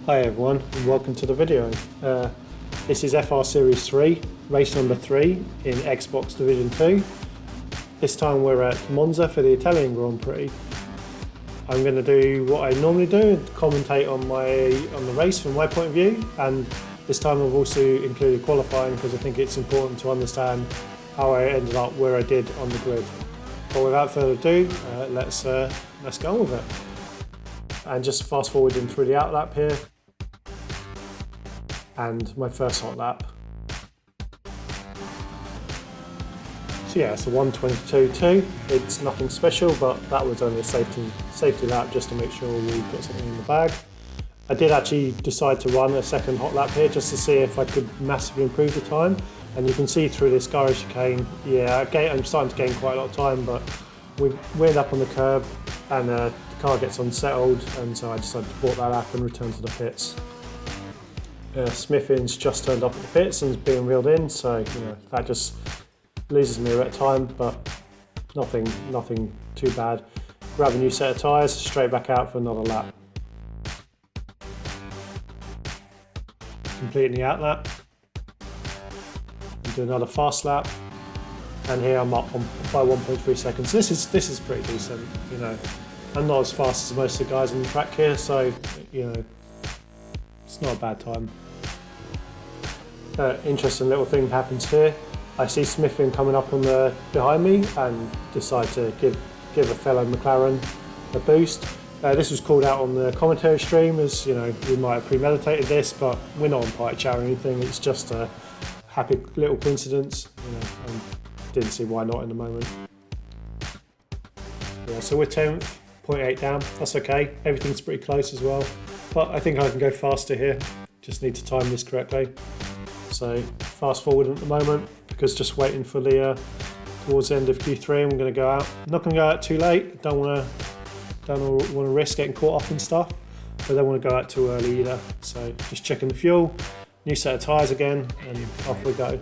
Hi everyone and welcome to the video. This is FR Series 3, race number 3 in Xbox Division 2. This time we're at Monza for the Italian Grand Prix. I'm going to do what I normally do and commentate on the race from my point of view, and this time I've also included qualifying because I think it's important to understand how I ended up where I did on the grid. But without further ado, let's go with it. And just fast forwarding through the out lap here. And my first hot lap. So yeah, it's a 1:22.2. It's nothing special, but that was only a safety lap just to make sure we put something in the bag. I did actually decide to run a second hot lap here just to see if I could massively improve the time. And you can see through this gyro chicane, yeah, I'm starting to gain quite a lot of time, but we end up on the curb and the car gets unsettled, and so I decided to port that lap and return to the pits. Smithin's just turned up at the pits and is being reeled in, so that just loses me a bit of time, but nothing too bad. Grab a new set of tyres, straight back out for another lap. Completing the out lap, do another fast lap, and here I'm up by 1.3 seconds. This is pretty decent, I'm not as fast as most of the guys on the track here, so it's not a bad time. Interesting little thing happens here. I see Smithin coming up on behind me and decide to give a fellow McLaren a boost. This was called out on the commentary stream as, we might have premeditated this, but we're not on party chat or anything. It's just a happy little coincidence, and didn't see why not in the moment. Yeah, so we're 10th, 0.8 down. That's okay. Everything's pretty close as well, but I think I can go faster here. Just need to time this correctly. So fast forward at the moment because just waiting for the towards the end of Q3. I'm going to go out. I'm not going to go out too late. Don't want to risk getting caught up in stuff, but don't want to go out too early either. So just checking the fuel, new set of tyres again, and off we go.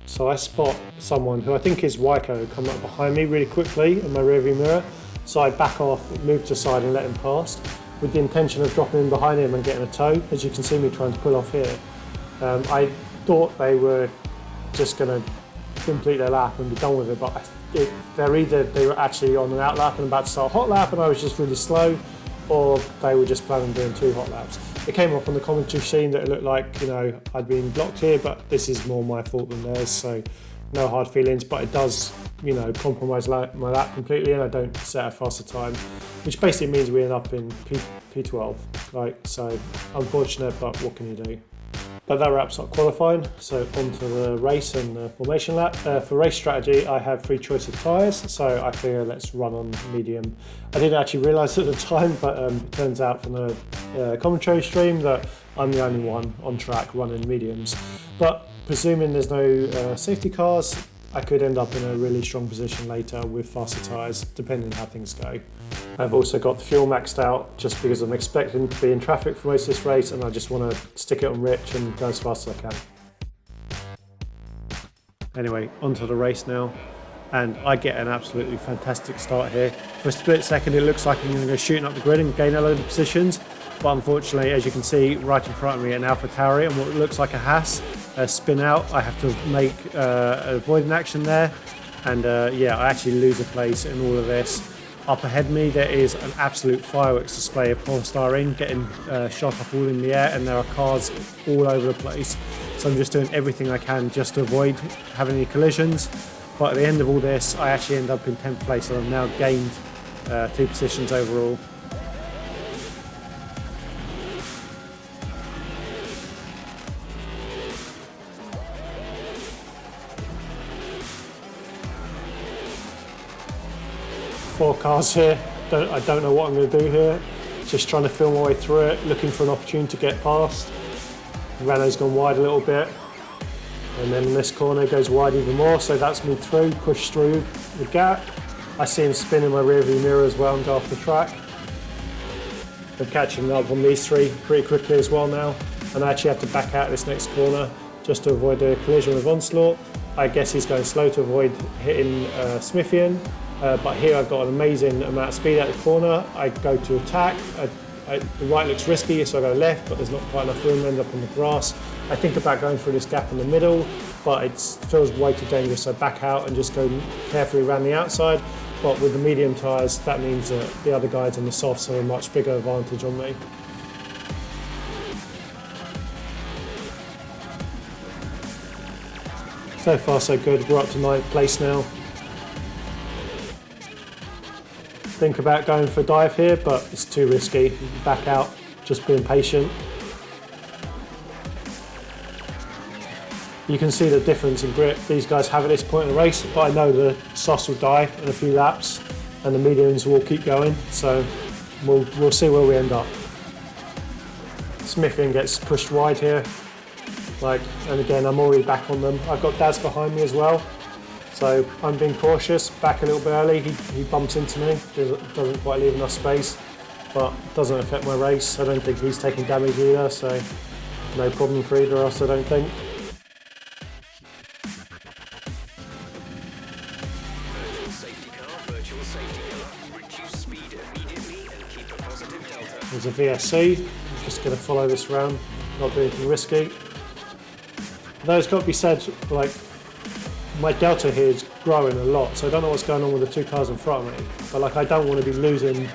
So I spot someone who I think is Wyco coming up behind me really quickly in my rearview mirror. So I back off, move to the side and let him past, with the intention of dropping in behind him and getting a tow, as you can see me trying to pull off here. I thought they were just going to complete their lap and be done with it, but they were actually on an out lap and about to start a hot lap and I was just really slow, or they were just planning on doing 2 hot laps. It came up on the commentary scene that it looked like, I'd been blocked here, but this is more my fault than theirs, so no hard feelings, but it does, compromise my lap completely and I don't set a faster time, which basically means we end up in P12, right? So unfortunate, but what can you do? But that wraps up qualifying, so on to the race and the formation lap. For race strategy, I have 3 choices of tyres, so I figure let's run on medium. I didn't actually realise at the time, but it turns out from the commentary stream that I'm the only one on track running mediums. But presuming there's no safety cars, I could end up in a really strong position later with faster tyres, depending on how things go. I've also got the fuel maxed out just because I'm expecting to be in traffic for most of this race and I just want to stick it on rich and go as fast as I can. Anyway, onto the race now, and I get an absolutely fantastic start here. For a split second it looks like I'm going to go shooting up the grid and gain a load of positions, but unfortunately, as you can see right in front of me, an AlphaTauri and what looks like a Haas spin out. I have to make a avoiding action there, and yeah, I actually lose a place in all of this. Up ahead of me there is an absolute fireworks display of polystyrene getting shot up all in the air, and there are cars all over the place. So I'm just doing everything I can just to avoid having any collisions. But at the end of all this, I actually end up in 10th place, and I've now gained 2 positions overall. Four cars here. I don't know what I'm going to do here. Just trying to feel my way through it, looking for an opportunity to get past. Renault's gone wide a little bit, and then this corner goes wide even more, so that's me through, push through the gap. I see him spin in my rearview mirror as well and go off the track. I'm catching up on these 3 pretty quickly as well now, and I actually have to back out this next corner just to avoid a collision with Onslaught. I guess he's going slow to avoid hitting Smithian. But here I've got an amazing amount of speed out the corner. I go to attack. The right looks risky, so I go left, but there's not quite enough room to end up on the grass. I think about going through this gap in the middle, but it feels way too dangerous, so I back out and just go carefully around the outside. But with the medium tyres, that means that the other guys on the softs have a much bigger advantage on me. So far so good, we're up to 9th place now. Think about going for a dive here, but it's too risky. Back out, just being patient. You can see the difference in grip these guys have at this point in the race, but I know the softs will die in a few laps and the mediums will keep going, so we'll see where we end up. Smithian gets pushed wide here, and again I'm already back on them. I've got Daz behind me as well, so I'm being cautious, back a little bit early. He bumps into me, doesn't quite leave enough space, but doesn't affect my race. I don't think he's taking damage either, so no problem for either of us, I don't think. There's a VSC, I'm just going to follow this round, not do anything risky. Though it's got to be said, my delta here is growing a lot, so I don't know what's going on with the two cars in front of me, but I don't want to be losing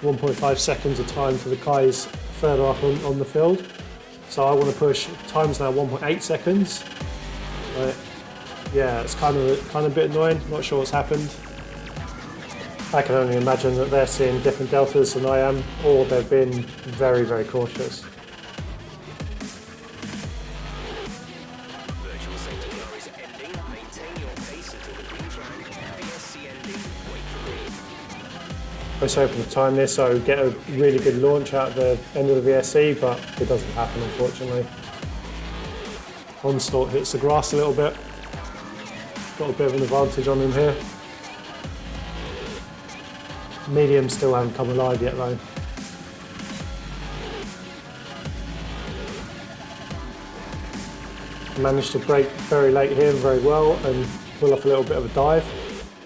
1.5 seconds of time to the guys further up on the field. So I want to push, time's now 1.8 seconds. Yeah, it's kind of a bit annoying, not sure what's happened. I can only imagine that they're seeing different deltas than I am, or they've been very, very cautious. Virtual safety car is ending. Maintain your pace until the green flag. VSC ending. Wait for green. I was hoping to time this so I would get a really good launch out at the end of the VSC, but it doesn't happen, unfortunately. Onslaught hits the grass a little bit. Got a bit of an advantage on him here. Mediums still haven't come alive yet though. Managed to brake very late here very well and pull off a little bit of a dive.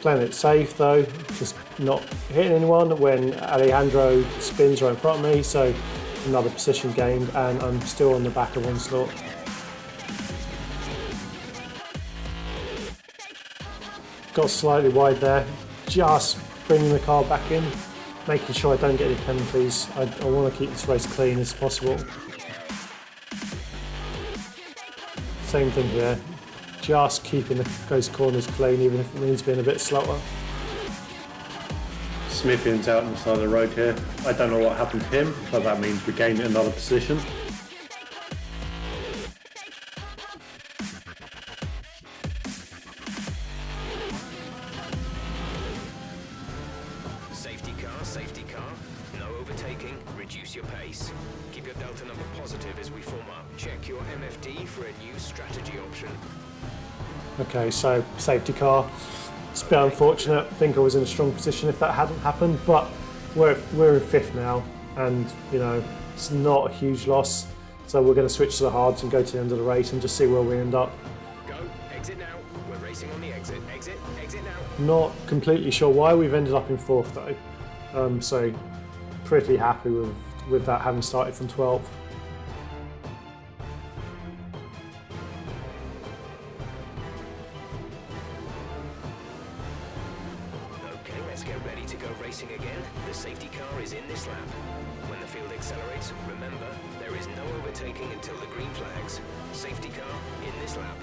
Playing it safe though, just not hitting anyone when Alejandro spins right in front of me, so another position gained and I'm still on the back of Onslaught. Got slightly wide there, just bringing the car back in, making sure I don't get any penalties. I want to keep this race clean as possible. Same thing here, just keeping those corners clean even if it means being a bit slower. Smithian's out on the side of the road here. I don't know what happened to him, but that means we gained another position. Safety car, no overtaking, reduce your pace. Keep your delta number positive as we form up. Check your MFD for a new strategy option. Okay, so safety car. It's a bit unfortunate. I think I was in a strong position if that hadn't happened, but we're in 5th now, and it's not a huge loss. So we're going to switch to the hards and go to the end of the race and just see where we end up. Go, exit now. We're racing on the exit. Exit now. Not completely sure why we've ended up in 4th though. So pretty happy with that having started from 12th. Okay, let's get ready to go racing again. The safety car is in this lap. When the field accelerates, remember, there is no overtaking until the green flags. Safety car in this lap.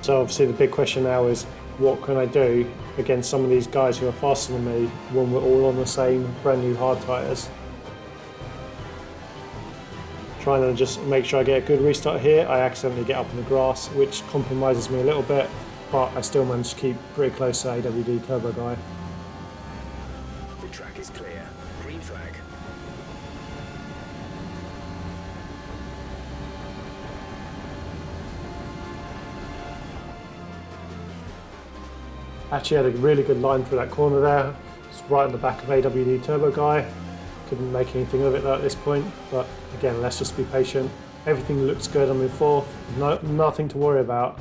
So obviously the big question now is, what can I do against some of these guys who are faster than me when we're all on the same brand new hard tyres? Trying to just make sure I get a good restart here. I accidentally get up in the grass, which compromises me a little bit, but I still manage to keep pretty close to AWD Turbo Guy. The track is clear. Green flag. Actually had a really good line through that corner there. It's right on the back of AWD Turbo Guy. Couldn't make anything of it though at this point, but again, let's just be patient. Everything looks good, I'm in 4th, nothing to worry about.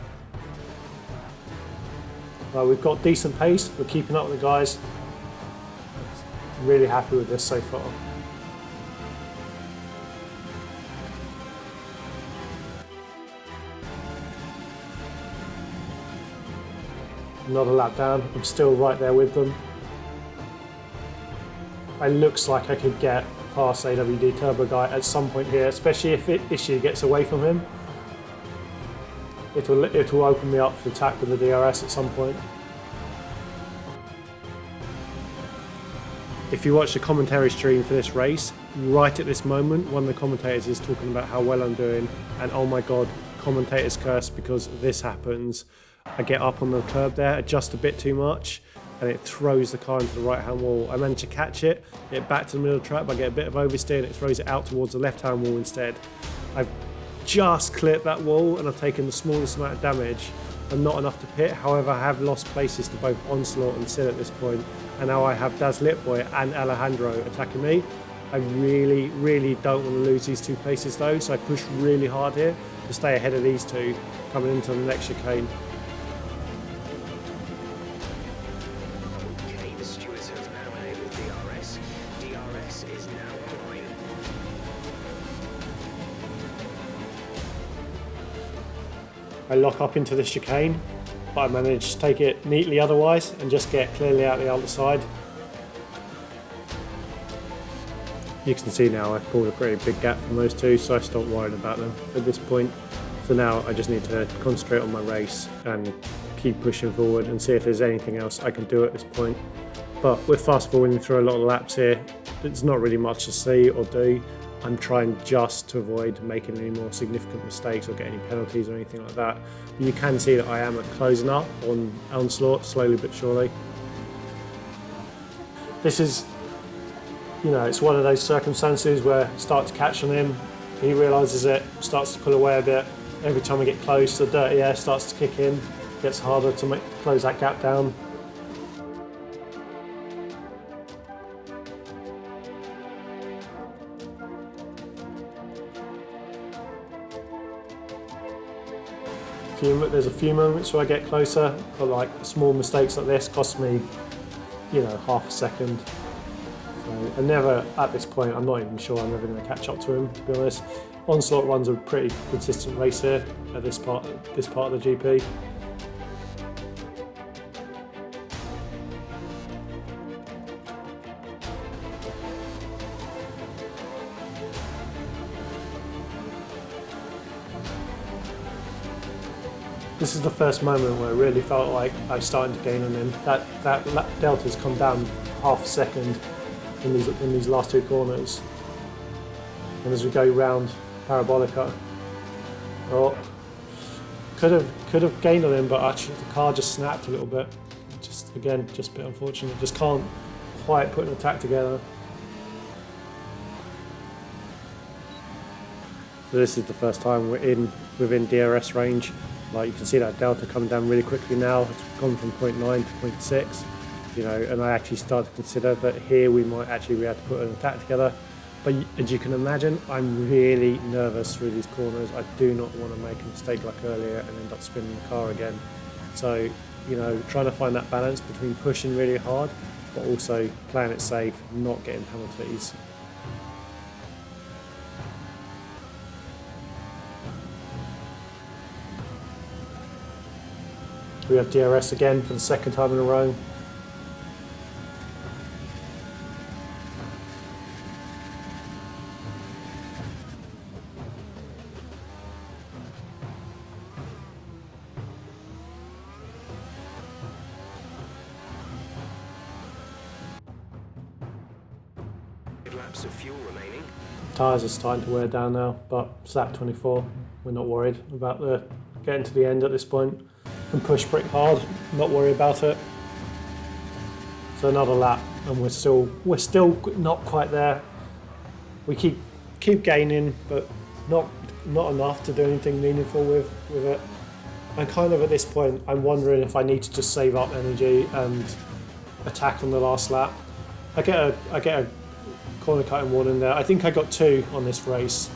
We've got decent pace, we're keeping up with the guys. Really happy with this so far. Another lap down, I'm still right there with them. It looks like I could get past AWD Turbo Guy at some point here, especially if Issue gets away from him. It will open me up to attack with the DRS at some point. If you watch the commentary stream for this race, right at this moment, one of the commentators is talking about how well I'm doing, and oh my god, commentator's curse because this happens. I get up on the curb there, adjust a bit too much, and it throws the car into the right-hand wall. I manage to catch it, get back to the middle of the track, but I get a bit of oversteer and it throws it out towards the left-hand wall instead. I've just clipped that wall and I've taken the smallest amount of damage and not enough to pit. However, I have lost places to both Onslaught and Sid at this point, and now I have Daz Litboy and Alejandro attacking me. I really, really don't want to lose these 2 places though, so I push really hard here to stay ahead of these 2 coming into the next chicane. I lock up into the chicane, but I manage to take it neatly otherwise and just get clearly out the other side. You can see now I've pulled a pretty big gap from those 2, so I stopped worrying about them at this point. So now I just need to concentrate on my race and keep pushing forward and see if there's anything else I can do at this point. But we're fast forwarding through a lot of laps here. There's not really much to see or do. I'm trying just to avoid making any more significant mistakes or get any penalties or anything like that. But you can see that I am closing up on Onslaught slowly but surely. This is, you know, it's one of those circumstances where I start to catch on him, he realises it, starts to pull away a bit. Every time I get close, the dirty air starts to kick in, gets harder to close that gap down. There's a few moments where I get closer, but like small mistakes like this cost me, you know, half a second. So I never, at this point, I'm not even sure I'm ever going to catch up to him, to be honest. Onslaught runs a pretty consistent race here at this part of the GP. This is the first moment where I really felt like I was starting to gain on him. That delta's come down half a second in these last 2 corners. And as we go round Parabolica, oh, could have gained on him, but actually the car just snapped a little bit. Just a bit unfortunate. Just can't quite put an attack together. So this is the first time we're within DRS range. Like you can see that delta coming down really quickly now. It's gone from 0.9 to 0.6, you know, and I actually started to consider that here we might actually be able to put an attack together. But as you can imagine, I'm really nervous through these corners. I do not want to make a mistake like earlier and end up spinning the car again. So, you know, trying to find that balance between pushing really hard, but also playing it safe, not getting penalties. We have DRS again for the second time in a row. Laps of fuel remaining. Tyres are starting to wear down now, but it's lap 24. We're not worried about getting to the end at this point. Can push pretty hard, not worry about it. So another lap, and we're still not quite there. We keep gaining, but not enough to do anything meaningful with it. And kind of at this point, I'm wondering if I need to just save up energy and attack on the last lap. I get a corner cutting warning there. I think I got 2 on this race.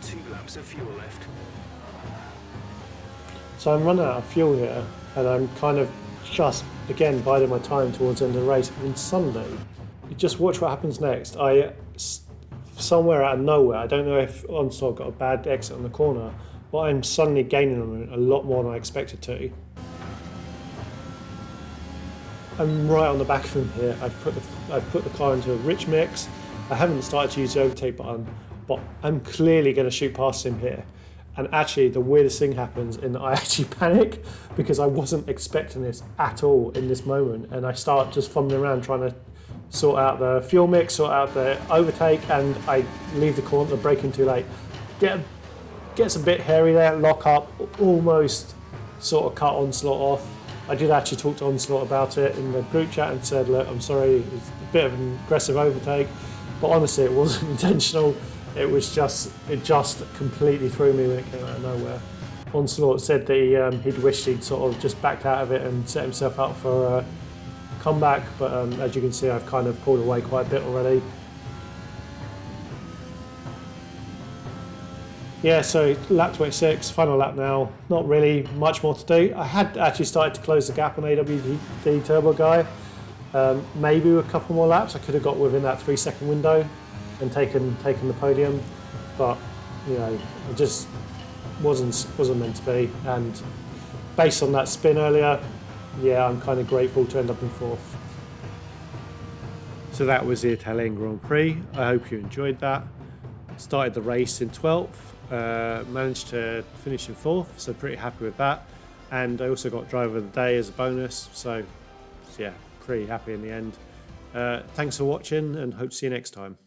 2 laps of fuel left. So I'm running out of fuel here, and I'm kind of just, again, biding my time towards the end of the race. And suddenly, you just watch what happens next. Somewhere out of nowhere, I don't know if Onslaught got a bad exit on the corner, but I'm suddenly gaining on him a lot more than I expected to. I'm right on the back of him here. I've put the car into a rich mix. I haven't started to use the overtake button, but I'm clearly going to shoot past him here. And actually, the weirdest thing happens, and I actually panic because I wasn't expecting this at all in this moment. And I start just fumbling around trying to sort out the fuel mix, sort out the overtake, and I leave the corner, braking too late. Gets a bit hairy there, lock up, almost sort of cut Onslaught off. I did actually talk to Onslaught about it in the group chat and said, look, I'm sorry, it's a bit of an aggressive overtake, but honestly, it wasn't intentional. It just completely threw me when it came out of nowhere. Onslaught said that he'd wished he'd sort of just backed out of it and set himself up for a comeback, but as you can see, I've kind of pulled away quite a bit already. Yeah, so lap 26, final lap now. Not really much more to do. I had actually started to close the gap on AWD Turbo Guy. Maybe with a couple more laps, I could have got within that 3-second window and taken the podium, but you know, it just wasn't meant to be. And based on that spin earlier, yeah, I'm kind of grateful to end up in 4th. So that was the Italian Grand Prix. I hope you enjoyed that. Started the race in 12th. Managed to finish in 4th, so pretty happy with that. And I also got driver of the day as a bonus, so yeah, pretty happy in the end. Thanks for watching, and hope to see you next time.